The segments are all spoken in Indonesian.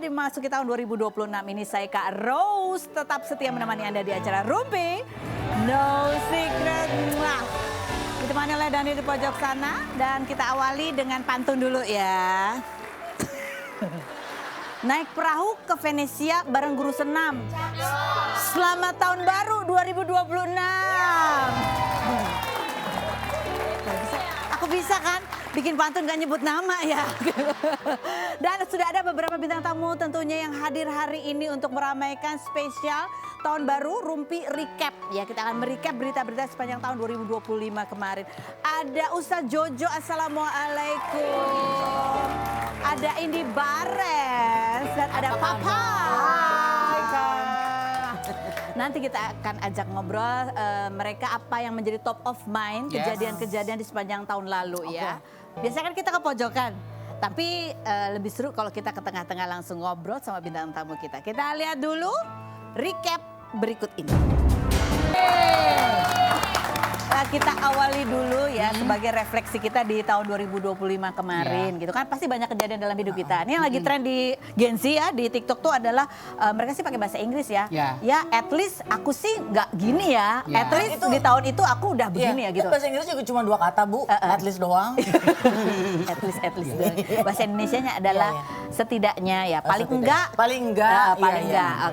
dimasuki tahun 2026 ini saya Kak Rose tetap setia menemani Anda di acara Rumpi No Secret. Ditemani oleh Dani di pojok sana dan kita awali dengan pantun dulu ya. Naik perahu ke Venesia bareng guru senam. Selamat tahun baru 2026. Aku bisa kan bikin pantun gak nyebut nama ya. Dan sudah ada beberapa bintang tamu tentunya yang hadir hari ini untuk meramaikan spesial tahun baru Rumpi Recap. Ya, kita akan merecap berita-berita sepanjang tahun 2025 kemarin. Ada Ustadz Jojo, assalamualaikum. Ada Indi Bares dan ada Papa. Hai Kak. Nanti kita akan ajak ngobrol mereka apa yang menjadi top of mind kejadian-kejadian di sepanjang tahun lalu ya. Biasanya kan kita ke pojokan, tapi lebih seru kalau kita ke tengah-tengah langsung ngobrol sama bintang tamu kita. Kita lihat dulu recap berikut ini. Kita awali dulu ya sebagai refleksi kita di tahun 2025 kemarin gitu kan, pasti banyak kejadian dalam hidup kita. Ini yang lagi tren di Gen Z ya, di TikTok tuh adalah mereka sih pakai bahasa Inggris ya. Ya at least aku sih nggak gini ya. At least itu, di tahun itu aku udah begini ya gitu. Bahasa Inggris juga cuma 2 kata Bu, at least doang. At least doang. Bahasa Indonesianya adalah setidaknya ya, paling enggak. Paling enggak.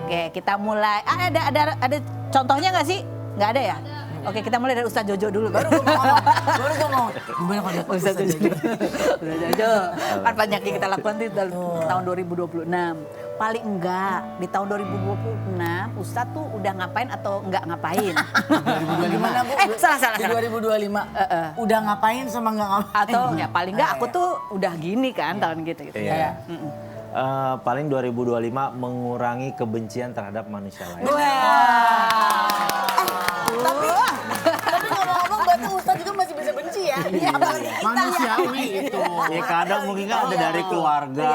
Oke, kita mulai. Ada contohnya nggak sih? Nggak ada ya? Oke, kita mulai dari Ustadz Jojo dulu. Baru gue ngomong. Gimana pada Ustadz Jojo? Ustadz Jojo. Kan banyak yang kita lakukan di tahun 2026. Paling enggak di tahun 2026 Ustadz tuh udah ngapain atau enggak ngapain? 2025. Gimana Bu? Salah. Di 2025 udah ngapain sama enggak ngapain? Atau ya paling enggak aku tuh udah gini kan tahun gitu. Iya. Paling 2025 mengurangi kebencian terhadap manusia lain. Tapi ngomong-ngomong berarti Ustadz juga masih bisa benci ya? Manusiawi itu. Ya kadang mungkin kan ada dari keluarga,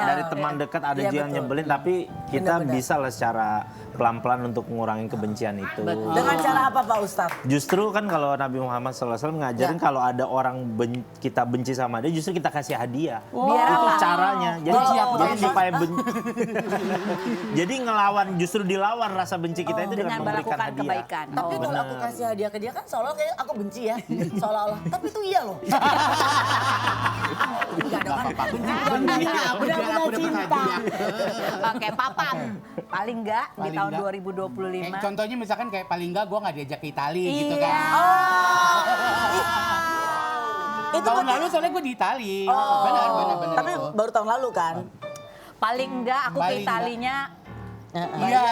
dari teman dekat ada juga yang nyebelin, tapi kita bisa lah secara pelan-pelan untuk mengurangi kebencian itu. Dengan cara apa Pak Ustadz? Justru kan kalau Nabi Muhammad SAW ngajarin kalau ada orang kita benci sama dia, justru kita kasih hadiah. Biar itu apa? caranya. Jadi supaya jadi ngelawan, justru dilawan rasa benci kita itu dengan memberikan melakukan hadiah. kebaikan. Tapi kalau aku kasih hadiah ke dia kan seolah kayak aku benci ya. Seolah-olah. Tapi itu iya loh. Enggak dong kan. Benci, aku dapat hadiah. Oke, Papan. Paling enggak di tahun 2025. Contohnya misalkan kayak paling enggak gue nggak diajak ke Itali gitu kan. Itu Tahun lalu soalnya gue di Itali. Benar. Tapi baru tahun lalu kan? Paling enggak aku ke Italinya. Iya.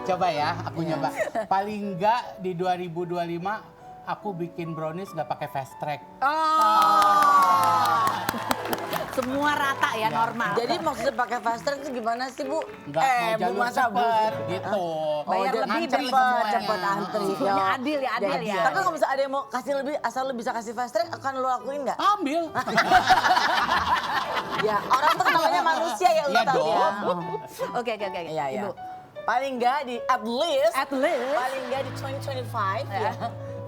Coba ya, aku nyoba. Paling enggak di 2025 aku bikin brownies nggak pakai fast track. Semua rata ya, normal. Jadi maksudnya pakai fast track itu gimana sih Bu? Nggak mau Bu jalur masa Bu? cepet gitu. Bayar lebih Ngantri cepet semuanya. antri. Ini adil ya, adil ya. Tapi kalau misalnya ada yang mau kasih lebih, asal lu bisa kasih fast track, akan lu lakuin nggak? Ambil. Ya, orang tuh namanya manusia ya Iya Ustadz ya. dong. Oke. Iya. Ibu. Paling nggak di at least. Paling nggak di 2025 ya.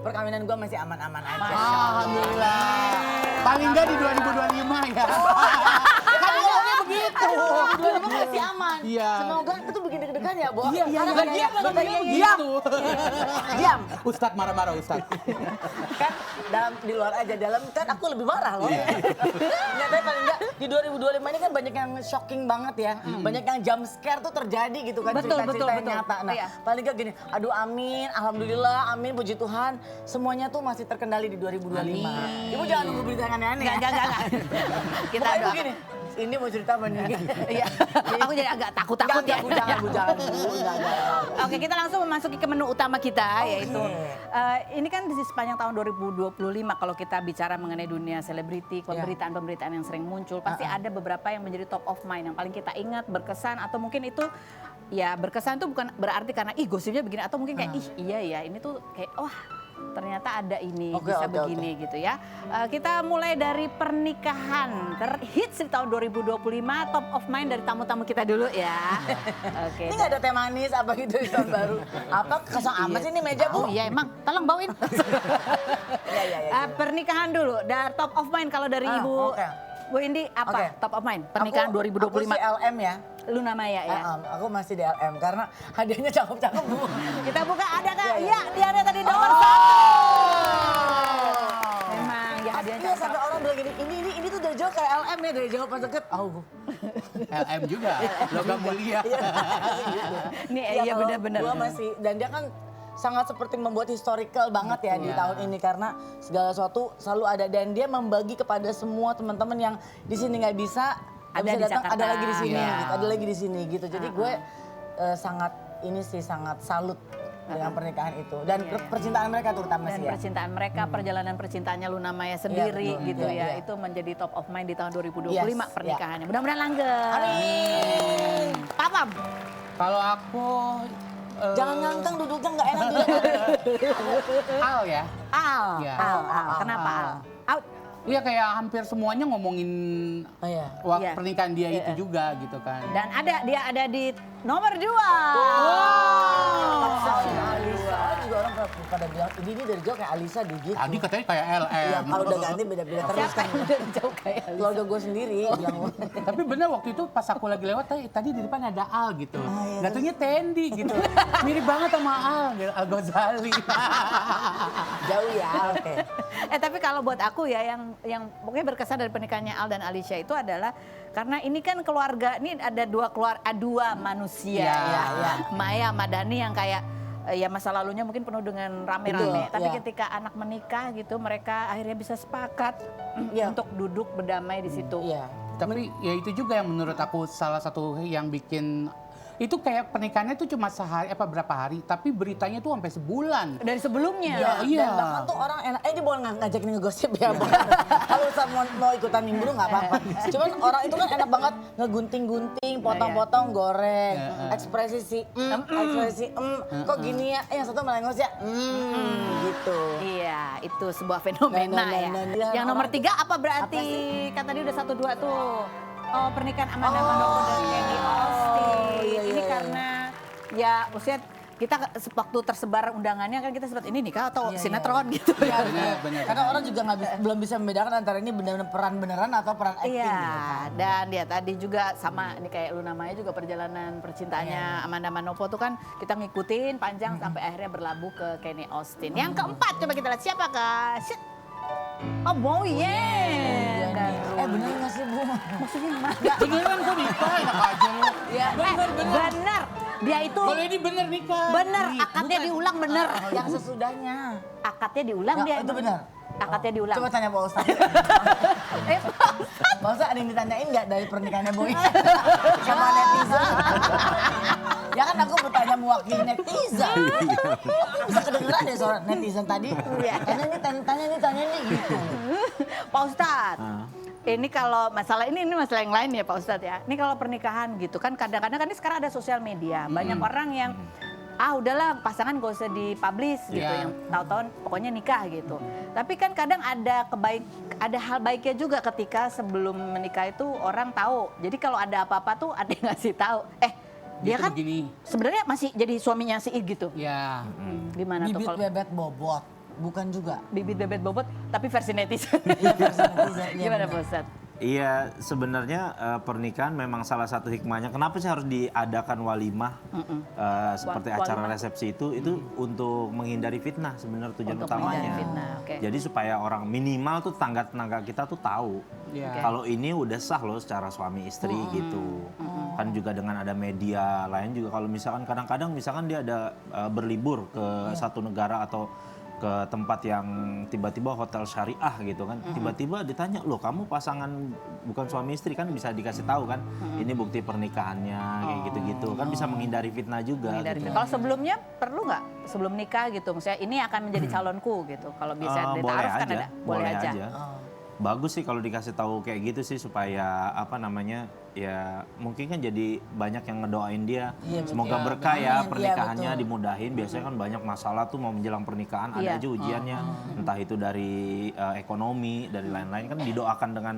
Perkawinan gue masih aman-aman aja. Alhamdulillah. Paling enggak di 2025 ya. Kan ngomongnya begitu. 2025 masih aman. Iya. Semoga itu bikin deg-degan ya, Bo. Iya. Diam. Diam. Ustadz marah-marah Ustadz. Kan di luar aja, dalam kan aku lebih marah loh. Nyatanya paling enggak di 2025 ini kan banyak yang shocking banget ya. Banyak yang jump scare tuh terjadi gitu kan, cerita-cerita yang nyata. Nah, paling enggak gini, aduh amin, alhamdulillah, amin, puji Tuhan. Semuanya tuh masih terkendali di 2025. Ibu jangan nunggu berita yang aneh-aneh ya. Enggak. Kita Pokoknya doa. begini, ini mau cerita apa nih? Iya. Aku jadi agak takut-takut ya. Jangan, Bu. Oke, kita langsung memasuki ke menu utama kita, yaitu ini kan di sepanjang tahun 2025 kalau kita bicara mengenai dunia selebriti, pemberitaan-pemberitaan yang sering muncul, pasti ada beberapa yang menjadi top of mind yang paling kita ingat, berkesan, atau mungkin itu ya berkesan tuh bukan berarti karena gosipnya begini, atau mungkin kayak iya ya ini tuh kayak wah ternyata ada ini bisa begini gitu ya. Kita mulai dari pernikahan terhits di tahun 2025, top of mind dari tamu-tamu kita dulu ya. Oke. Ini nggak ada teh manis apa gitu di tahun baru? Apa kosong amat sih ini meja Bu? Oh iya emang, tolong bawain. Iya. Pernikahan dulu, top of mind kalau dari Ibu Bu Indi apa Oke. top of mind pernikahan Aku 2025 sih LM ya. Luna Maya ya? Aku masih di LM karena hadiahnya cakep-cakep Bu. Kita buka ada Kak? Iya, Iya, dia ada tadi nomor Oh. 1. Memang ya hadiahnya Iya cakep. sampai orang bilang gini, ini tuh dari jauh kayak LM ya, dari jauh pas deket. LM juga, logam mulia. Nih iya kalau benar-benar. Gua masih, dan dia kan sangat seperti membuat historical banget ya di tahun ini karena segala sesuatu selalu ada dan dia membagi kepada semua teman-teman yang di sini nggak bisa Ada di datang, Jakarta. ada lagi di sini, Iya. gitu, ada lagi di sini gitu. Jadi gue sangat salut dengan pernikahan itu dan percintaan mereka terutama Dan sih ya. percintaan mereka, perjalanan percintaannya Luna Maya sendiri betul. gitu Iya, ya. iya. Itu menjadi top of mind di tahun 2025 Yes, pernikahannya. Mudah-mudahan langgeng. Amin. Papam. Kalau aku Jangan ngangkang duduknya nggak enak juga. Al ya. Al. Iya. Al. Kenapa Al? Out. Iya kayak hampir semuanya ngomongin Oh iya. Iya. pernikahan dia itu juga gitu kan. Dan dia ada di nomor 2. Alisa juga orang pada bilang ini dari jauh kayak Alisa deh gitu. Tadi katanya kayak LM. Iya, kalau udah ganti beda-beda terus Siapa kan. yang dari jauh kayak Alisa? Keluarga gue sendiri bilang. Tapi bener waktu itu pas aku lagi lewat tadi di depan ada Al gitu. iya, Gak taunya Tendi gitu. Mirip banget sama Al, gitu, Al Ghazali. Jauh ya, oke. Tapi kalau buat aku ya yang pokoknya berkesan dari pernikahannya Al dan Alicia itu adalah karena ini kan keluarga, ini ada dua manusia Ya, ya. ya. Maya sama Dani yang kayak ya masa lalunya mungkin penuh dengan rame-rame, Betul, tapi ya. ketika anak menikah gitu mereka akhirnya bisa sepakat Ya. untuk duduk berdamai di situ. Iya. Tapi ya itu juga yang menurut aku salah satu yang bikin itu kayak pernikahannya tuh cuma sehari berapa hari, tapi beritanya tuh sampai sebulan. Dari sebelumnya. Iya, iya. dan bahkan tuh orang enak, ini boleh ngajakin ngegosip ya, Bang. Kalau usah mau ikutan nimbrung nggak apa-apa. Cuman orang itu kan enak banget ngegunting-gunting, potong-potong, goreng, ekspresi kok gini ya, yang satu melengos ya, gitu. Iya, itu sebuah fenomena ya. Fenomena. Yang nomor 3 apa berarti? Kan tadi udah 1-2 tuh. Oh, pernikahan Amanda Manopo dan Candy Austin. iya, Ini iya. karena ya maksudnya kita waktu tersebar undangannya kan kita sempat ini nikah atau Iya, sinetron gitu ya. Benar. Karena orang juga belum bisa membedakan antara ini benar-benar peran beneran atau peran acting. Iya, gitu. dan ya tadi juga sama ini kayak Luna Maya juga perjalanan percintaannya Amanda Manopo tuh kan kita ngikutin panjang sampai akhirnya berlabuh ke Kenny Austin. Yang keempat coba kita lihat siapa Kak? Shit. Oh Bowie, yeah. Bener nggak sih Bu? Maksudnya gimana? Beneran kok nikah, enak aja lu. Ya, Bener. Dia itu Kalau ini bener nikah. bener, akadnya diulang bener. yang sesudahnya. Akadnya diulang Ya, dia. itu emang. benar. Akadnya diulang. Coba tanya Pak Ustadz. Pak Ustadz ada yang ditanyain nggak dari pernikahannya Boy? Sama netizen. Ya kan aku bertanya mewakili netizen. Bisa kedengeran ya suara netizen tadi. Tanya ini gitu. Pak Ustadz, ini kalau masalah ini masalah yang lain ya Pak Ustadz ya. Ini kalau pernikahan gitu kan kadang-kadang kan ini sekarang ada sosial media. Banyak orang yang udahlah pasangan gak usah dipublish gitu, Iya. yang tahu-tahu pokoknya nikah gitu. Tapi kan kadang ada ada hal baiknya juga ketika sebelum menikah itu orang tahu. Jadi kalau ada apa-apa tuh ada yang ngasih tahu. Dia Gitu kan begini. sebenarnya masih jadi suaminya si I gitu. Ya. Gimana tuh Bibit kalau bebet bobot. Bukan juga. bibit bebet bobot tapi versi netizen. versi netizen, iya Gimana benar. Pak Ustadz? Iya, sebenarnya pernikahan memang salah satu hikmahnya. Kenapa sih harus diadakan walimah seperti acara Walimah. resepsi itu untuk menghindari fitnah sebenarnya tujuan Untuk utamanya. menghindari fitnah, oke. Jadi supaya orang minimal tuh tetangga-tetangga kita tuh tahu Iya. kalau ini udah sah loh secara suami istri gitu. Kan juga dengan ada media lain juga kalau misalkan kadang-kadang misalkan dia ada berlibur ke satu negara atau ke tempat yang tiba-tiba hotel syariah gitu kan, tiba-tiba ditanya loh kamu pasangan bukan suami istri kan bisa dikasih tahu kan, ini bukti pernikahannya kayak gitu-gitu kan bisa menghindari fitnah juga. Menghindari Gitu. fitnah. Kalau sebelumnya perlu nggak sebelum nikah gitu, misalnya ini akan menjadi calonku gitu. Kalau bisa Boleh ditaruh kan aja, ada, boleh aja. Bagus sih kalau dikasih tahu kayak gitu sih supaya apa namanya ya mungkin kan jadi banyak yang ngedoain dia Iya, semoga betul. berkah ya Amin, pernikahannya iya, betul. dimudahin. Biasanya kan banyak masalah tuh mau menjelang pernikahan Iya. ada aja ujiannya entah itu dari ekonomi dari lain-lain kan didoakan dengan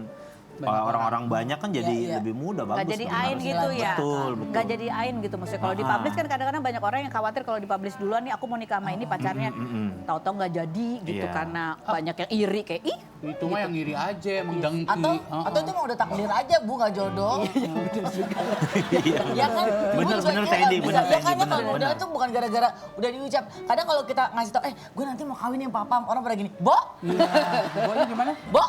orang-orang banyak kan jadi Iya, iya. lebih mudah bagus. Nggak jadi sebenarnya. ain gitu ya. Betul, betul. Nggak jadi ain gitu maksudnya. Kalau dipublish kan kadang-kadang banyak orang yang khawatir kalau dipublish duluan nih aku mau nikah sama ini pacarnya. Tahu-tahu nggak jadi gitu Iya. karena banyak yang iri kayak ih Itu mah yang ngiri aja, emang dengki. Atau itu mah udah takdir aja Bu, nggak jodoh. Ya kan? Bener, Ibu juga bener, kira Teddy, nggak bisa. bener, Ya Teddy, kan ya bener, kalau modal bener. tuh bukan gara-gara udah diucap. Kadang kalau kita ngasih tau, gue nanti mau kawin yang papa, orang pada gini, Bo, Boleh gimana? Bo.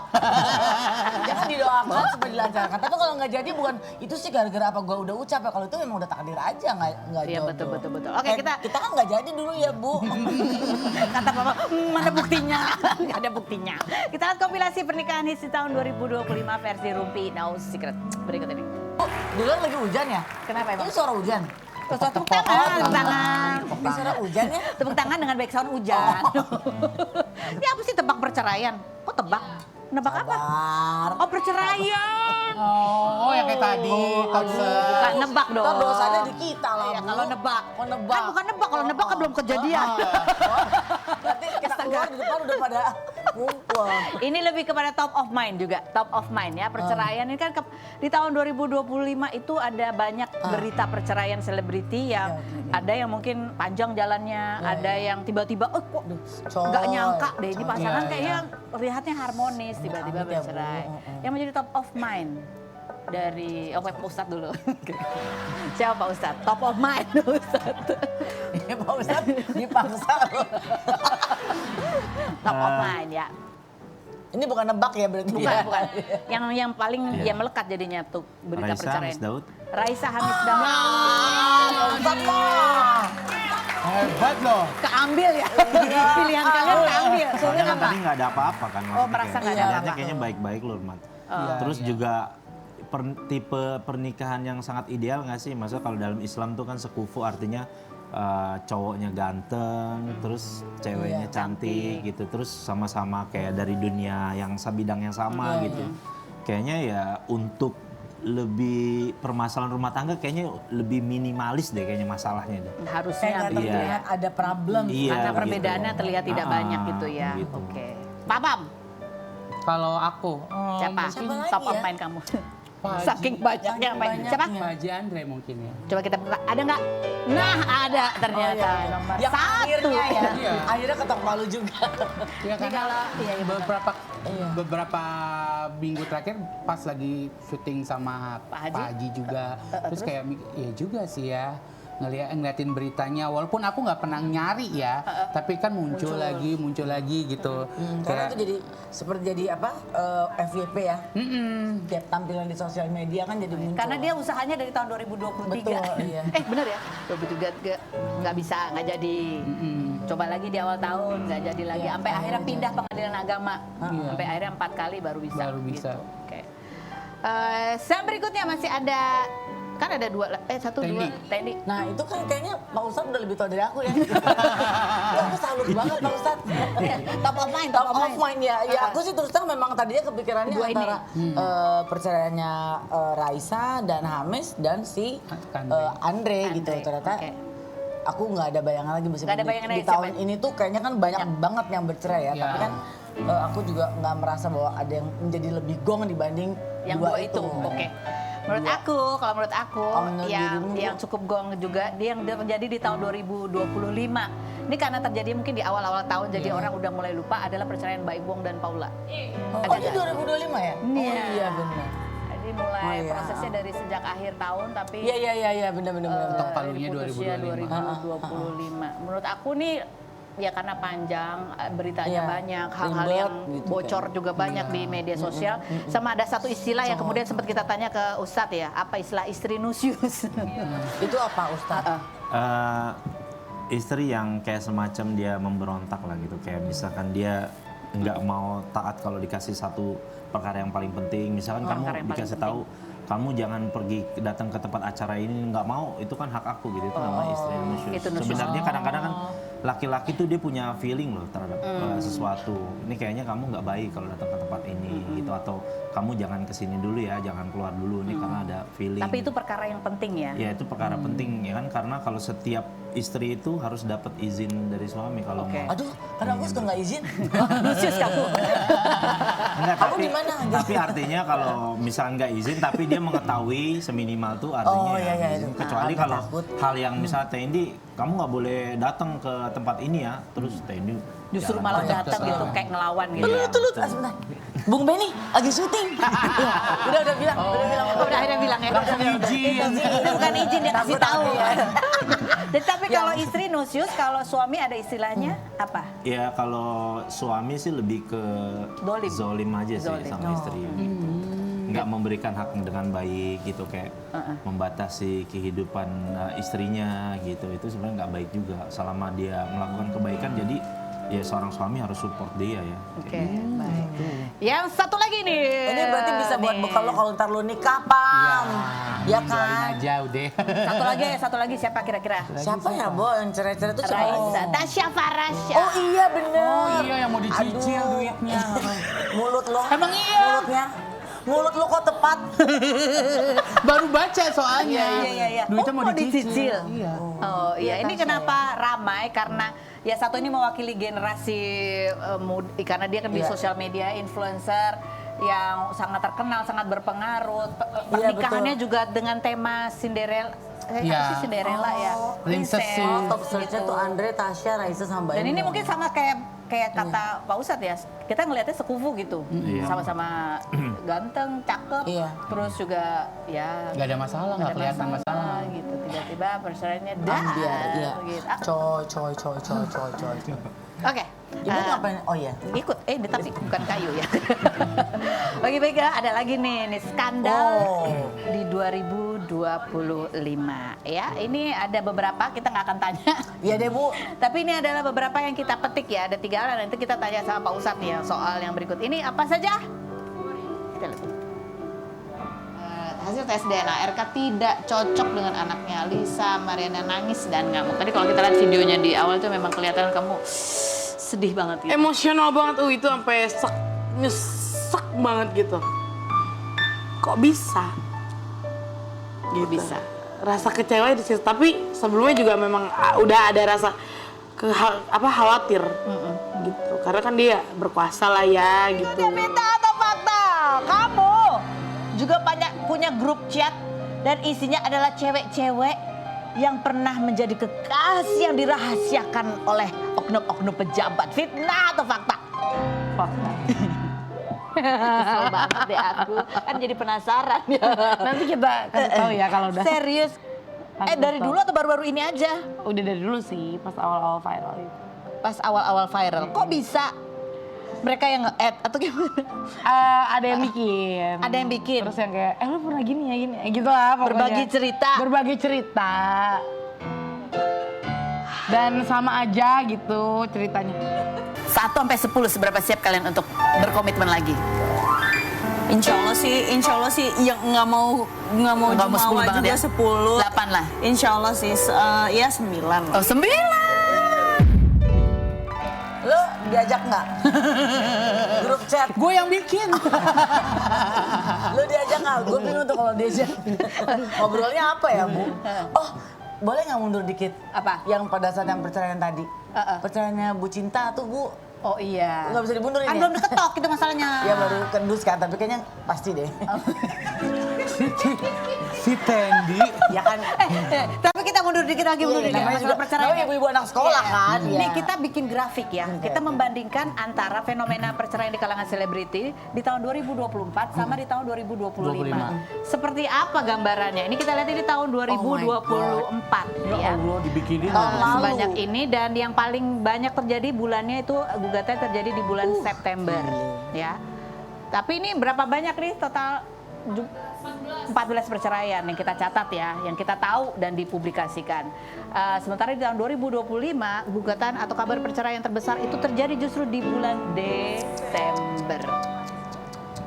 Jangan didoakan supaya dilancarkan. Tapi kalau nggak jadi bukan itu sih gara-gara apa gue udah ucap ya. Kalau itu memang udah takdir aja nggak Iya, jodoh. betul. Oke, kita kan nggak jadi dulu ya Bu. Kata Papa, mana buktinya? Nggak ada buktinya. Kita lihat kompilasi pernikahan hits di tahun 2025 versi Rumpi No Secret. Berikut ini. Bu, di luar lagi hujan ya? Kenapa emang? Ini suara hujan. Tepuk tangan, tepuk tangan. Ini suara hujan ya? Tepuk tangan dengan background hujan. Ini apa sih tebak perceraian? Kok tebak? Nebak apa? Sabar. Oh, perceraian. Oh, yang kayak tadi. Bukan nebak dong. Ntar dosanya di kita lah, Iya, Bu. kalau nebak. Oh, nebak. Kan bukan nebak, kalau nebak kan belum kejadian. Nanti kita keluar di depan udah pada ngumpul. Ini lebih kepada top of mind juga, top of mind ya. Perceraian ini kan di tahun 2025 itu ada banyak berita perceraian selebriti yang ada yang mungkin panjang jalannya, ada yang tiba-tiba kok Coy. nggak nyangka deh ini pasangan Iya, kayaknya lihatnya harmonis tiba-tiba Amit ya, Bu. bercerai. Yang menjadi top of mind dari Pak Ustadz dulu. Siapa Pak Ustadz? Top of mind Ustadz. Ini Pak Ustadz dipaksa loh. Top of mind ya. Ini bukan nebak ya berarti Bukan, ya? bukan. Yang paling Iya. ya melekat jadinya tuh berita Raisa perceraian. Hamis Daud. Raisa Hamis Daud. Pak Ustadz mah. Hebat loh. Keambil ya. Pilihan kalian keambil. Soalnya Soalnya kan apa? tadi nggak ada apa-apa kan. Oh, merasa nggak ada Lihatnya apa-apa. kayaknya baik-baik loh, Mat. Iya, Terus iya. juga tipe pernikahan yang sangat ideal nggak sih? Maksudnya kalau dalam Islam tuh kan sekufu artinya cowoknya ganteng, terus ceweknya cantik gitu, terus sama-sama kayak dari dunia yang sebidang yang sama gitu. Kayaknya ya untuk lebih permasalahan rumah tangga kayaknya lebih minimalis deh kayaknya masalahnya deh. Harusnya Kayak nggak begitu ya. terlihat ada problem. Iya, Karena gitu. perbedaannya terlihat tidak banyak gitu ya. gitu. Oke. Pak Bam, Kalau aku, siapa? siapa lagi Top of ya? mind kamu. Pak Haji. Saking banyaknya apa? Saking Siapa? banyaknya. Pak Haji Andre mungkin ya. Coba kita buka. Ada nggak? Nah, ada ternyata nomor Yang satu. akhirnya ya, Iya. akhirnya ketok palu juga. Ya karena iya, beberapa minggu terakhir pas lagi syuting sama Pak Pak Haji. Haji juga, terus kayak ya juga sih ya ngeliatin beritanya, walaupun aku nggak pernah nyari ya, tapi kan muncul lagi gitu. Karena itu jadi seperti jadi apa FYP ya. Tiap tampilan di sosial media kan jadi muncul. Karena dia usahanya dari tahun 2023. Betul, iya. Bener ya? 2023 nggak bisa, nggak jadi. Coba lagi di awal tahun, nggak jadi lagi. Sampai akhirnya pindah pengadilan agama. Sampai akhirnya 4 kali baru bisa. Baru bisa. Gitu. Oke. Yang berikutnya masih ada, kan ada satu, Tendi. dua, Tendi. Nah itu kan kayaknya Pak Ustadz udah lebih tua dari aku ya. Ya, aku salut banget Pak Ustadz. Top of mind, Top of mind ya. Ya aku sih terus terang memang tadinya kepikirannya Dua ini. antara perceraiannya Raisa dan Hamis dan si Andre gitu. Andre, Ternyata oke. aku nggak ada bayangan lagi Nggak ada bayangan di lagi, tahun siapa? ini tuh kayaknya kan banyak banget yang bercerai ya. Ya. Tapi kan aku juga nggak merasa bahwa ada yang menjadi lebih gong dibanding Yang dua itu. Oke. Menurut aku, kalau menurut aku menurut dirimu, yang cukup gong juga dia yang terjadi di tahun 2025. Ini karena terjadi mungkin di awal-awal tahun jadi orang udah mulai lupa adalah perceraian Baik Wong dan Paula. Oh ini 2025 ya? Oh iya benar. Jadi mulai Oh, iya. prosesnya dari sejak akhir tahun tapi Iya benar. Ketok palunya diputusnya 2025. Menurut aku nih ya karena panjang, beritanya Iya, banyak, hal-hal ribet yang gitu bocor kan. juga banyak di media sosial. Sama ada satu istilah yang kemudian sempat kita tanya ke Ustadz ya, apa istilah istri nusius? Itu apa Ustadz? Istri yang kayak semacam dia memberontak lah gitu, kayak misalkan dia nggak mau taat kalau dikasih satu perkara yang paling penting, misalkan perkara yang kamu paling dikasih penting. tahu kamu jangan pergi datang ke tempat acara ini, nggak mau, itu kan hak aku gitu, itu namanya istri nusyus. itu nusyus. Sebenarnya kadang-kadang kan laki-laki tuh dia punya feeling loh terhadap sesuatu, ini kayaknya kamu nggak baik kalau datang ke tempat ini gitu, atau kamu jangan kesini dulu ya, jangan keluar dulu nih karena ada feeling. Tapi itu perkara yang penting ya. Ya itu perkara penting ya kan, karena kalau setiap istri itu harus dapat izin dari suami kalau Oke. mau. Aduh, karena aku suka nggak izin. Nusius kamu. Enggak, Kamu di mana? tapi artinya kalau misalnya nggak izin tapi dia mengetahui seminimal tuh artinya Oh, ya iya, izin. itu. Kecuali Aku kalau takut. hal yang misalnya Tendi kamu nggak boleh datang ke tempat ini ya, terus Tendi Justru jalan malah aja. datang gitu, kayak ngelawan gitu. Lu sebentar. Bung Benny lagi syuting. udah bilang, udah bilang. Udah akhirnya bilang ya. Langsung izin. Itu bukan izin, dia kasih tahu. ya. Dan tapi kalau istri nusius, kalau suami ada istilahnya apa? Ya kalau suami sih lebih ke Zolim. zolim aja sih Zolim. sama istri gitu. Nggak memberikan hak dengan baik gitu, kayak membatasi kehidupan istrinya gitu. Itu sebenarnya nggak baik juga. Selama dia melakukan kebaikan, jadi ya seorang suami harus support dia ya. Oke, baik. Yang satu lagi nih. Ini berarti bisa buat bekal lo kalau ntar lo nikah, Pam. Ya Doain kan? aja udah. Satu lagi siapa kira-kira? Siapa ya, Bo? Yang cerai-cerai itu siapa? Raisa, Tasya Farasya. Oh iya bener. Oh iya, yang mau dicicil Aduh. duitnya. Mulut lo. Emang iya? Mulutnya. Mulut lo kok tepat. Baru baca soalnya. Iya. Duitnya Oh, mau dicicil. dicicil. Iya. Oh iya, ini kenapa ramai? Karena ya satu ini mewakili generasi karena dia kan di Iya. sosial media, influencer yang sangat terkenal, sangat berpengaruh. Iya, Pernikahannya juga dengan tema Cinderella. Apa Iya. sih Cinderella ya? Princess sih. Oh, top search-nya gitu. tuh Andre, Tasya, Raisa sama Mbak Dan ini Emo. mungkin sama kayak kata Pak Ustadz ya, kita ngelihatnya sekufu gitu, Iya. sama-sama ganteng, cakep, Iya. terus juga ya Nggak ada masalah, nggak ada kelihatan masalah. gitu. Tiba-tiba perceraiannya dah, Ambiar, iya. gitu. Ah, Coy. Oke. Ibu ngapain? Oh iya. Ikut, tapi bukan kayu ya. Oke, baik ya, ada lagi nih skandal di 2025 ya. Ini ada beberapa, kita nggak akan tanya. Iya deh, Bu. Tapi ini adalah beberapa yang kita petik ya, ada 3 hal, nanti kita tanya sama Pak Ustadz nih yang soal yang berikut ini apa saja? Kita lihat. Hasil tes DNA, RK tidak cocok dengan anaknya. Lisa Mariana nangis dan ngamuk. Tadi kalau kita lihat videonya di awal itu memang kelihatan kamu sedih banget gitu. Emosional banget itu sampai nyesek banget gitu. Kok bisa? Gitu. Bisa. Rasa kecewa di situ, tapi sebelumnya juga memang udah ada rasa khawatir gitu. Karena kan dia berkuasa lah ya gitu. Beta atau fakta? Kamu juga punya grup chat dan isinya adalah cewek-cewek yang pernah menjadi kekasih yang dirahasiakan oleh oknum-oknum pejabat. Fitnah atau fakta? Fakta. Kesel banget deh aku, kan jadi penasaran ya. Nanti kita kasih tahu ya kalau udah. Serius? Dari dulu atau baru-baru ini aja? Udah dari dulu sih, pas awal-awal viral itu. Pas awal-awal viral, kok bisa mereka yang nge-add atau gimana? Ada yang bikin. Ada yang bikin? Terus yang kayak, lu pernah gini ya gini, gitu lah pokoknya. Berbagi cerita? Berbagi cerita. Dan sama aja gitu ceritanya. 1 sampai 10 seberapa siap kalian untuk berkomitmen lagi? Insya Allah sih yang nggak mau Nggak mau 10 jumawa banget juga ya? 10. 8 lah. Insya Allah sih ya 9 lah. Oh 9. Lo diajak nggak? Grup chat. Gue yang bikin. Lo diajak nggak? Gue bingung tuh kalau diajak. Ngobrolnya apa ya, Bu? Oh, boleh nggak mundur dikit? Apa? Yang pada saat yang perceraian tadi. Perceraiannya Bu Cinta tuh, Bu. Oh iya. Nggak bisa dimundurin Kan ya? belum diketok itu masalahnya. Ya baru kendus kan, tapi kayaknya pasti deh. Si Tendi. Ya kan? Tapi kita mundur dikit lagi, mundur dikit. namanya Masalah juga- perceraian. namanya ibu-ibu anak sekolah kan, Nih ya. kita bikin grafik ya. Kita membandingkan antara fenomena perceraian di kalangan selebriti di tahun 2024 sama di tahun 2025. Seperti apa gambarannya? Ini kita lihat di tahun 2024 ya. Allah dibikinin. Tahun lalu. Sebanyak ini, dan yang paling banyak terjadi bulannya itu gugatan terjadi di bulan September ya. Tapi ini berapa banyak nih total 14 perceraian yang kita catat ya, yang kita tahu dan dipublikasikan. Sementara di tahun 2025 gugatan atau kabar perceraian terbesar itu terjadi justru di bulan Desember.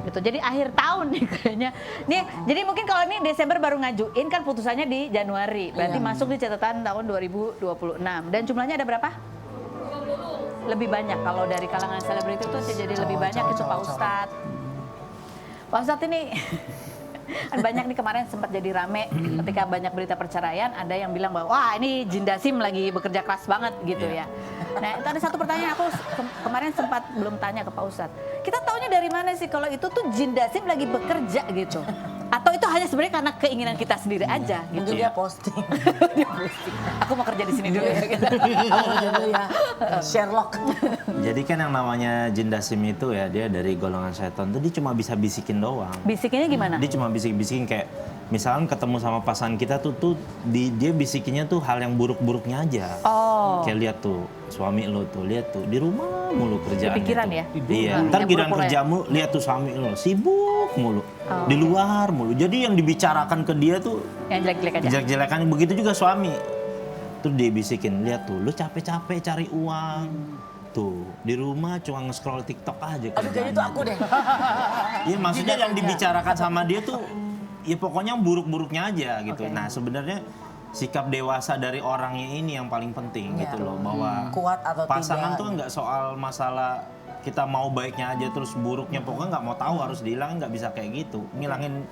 Gitu. Jadi akhir tahun nih kayaknya. Nih, jadi mungkin kalau ini Desember baru ngajuin kan putusannya di Januari. Berarti masuk di catatan tahun 2026. Dan jumlahnya ada berapa? Lebih banyak kalau dari kalangan selebriti itu jadi lebih banyak itu Pak Ustadz. Pak Ustadz ini kan banyak nih kemarin sempat jadi rame ketika banyak berita perceraian, ada yang bilang bahwa wah ini Jindasim lagi bekerja keras banget gitu ya. Nah itu ada satu pertanyaan aku kemarin sempat belum tanya ke Pak Ustadz. Kita taunya dari mana sih kalau itu tuh Jindasim lagi bekerja gitu? Atau itu hanya sebenarnya karena keinginan kita sendiri aja gitu. Mungkin dia posting. Aku mau kerja di sini dulu ya. Gitu. Aku dulu ya, Sherlock. Jadi kan yang namanya jin dasim itu ya, dia dari golongan setan tuh dia cuma bisa bisikin doang. Bisikinnya gimana? Dia cuma bisik-bisikin kayak misalkan ketemu sama pasangan kita tuh dia bisikinnya tuh hal yang buruk-buruknya aja. Oh. Kayak lihat tuh suami lo tuh, lihat tuh di rumah mulu kerjaannya. Pikiran tuh. ya? Iya, Yang ntar giliran buruk-buruk kerja mulu, lihat tuh suami lo sibuk mulu, di luar mulu. Jadi yang dibicarakan ke dia tuh Yang jelek-jelek aja. jelek-jelekan, begitu juga suami. Terus dia bisikin, lihat tuh, lu capek-capek cari uang. Tuh, di rumah cuma nge-scroll TikTok aja. Aduh jadi itu aku deh. Iya, maksudnya yang dibicarakan sama dia tuh ya pokoknya buruk-buruknya aja gitu. Oke. Nah, sebenarnya sikap dewasa dari orangnya ini yang paling penting gitu loh, bahwa Kuat atau pasangan tidak. tuh nggak soal masalah kita mau baiknya aja terus buruknya pokoknya nggak mau tahu harus dihilangin, nggak bisa kayak gitu. Ngilangin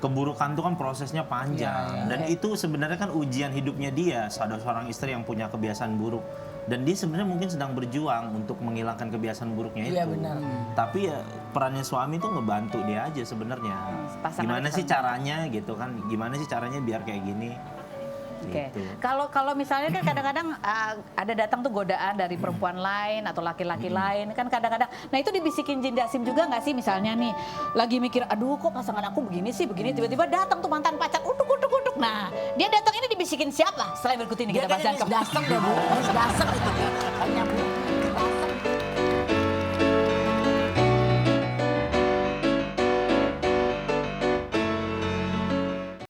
keburukan tuh kan prosesnya panjang dan itu sebenarnya kan ujian hidupnya dia, ada seorang istri yang punya kebiasaan buruk dan dia sebenarnya mungkin sedang berjuang untuk menghilangkan kebiasaan buruknya itu. Iya, benar. Tapi ya perannya suami tuh ngebantu dia aja sebenarnya. Pasangan Gimana itu sih caranya gitu kan? Gimana sih caranya biar kayak gini? Oke. Gitu. Kalau misalnya kan kadang-kadang ada datang tuh godaan dari perempuan lain atau laki-laki lain kan kadang-kadang. Nah itu dibisikin jin dasim juga nggak sih, misalnya nih lagi mikir, aduh kok pasangan aku begini sih begini, tiba-tiba datang tuh mantan pacar uduk. Nah dia datang ini dibisikin siapa? Selain berikut ini Dia kita bahas kayaknya Miss Dasem deh Bu, Miss Dasem itu. Kayaknya Bu.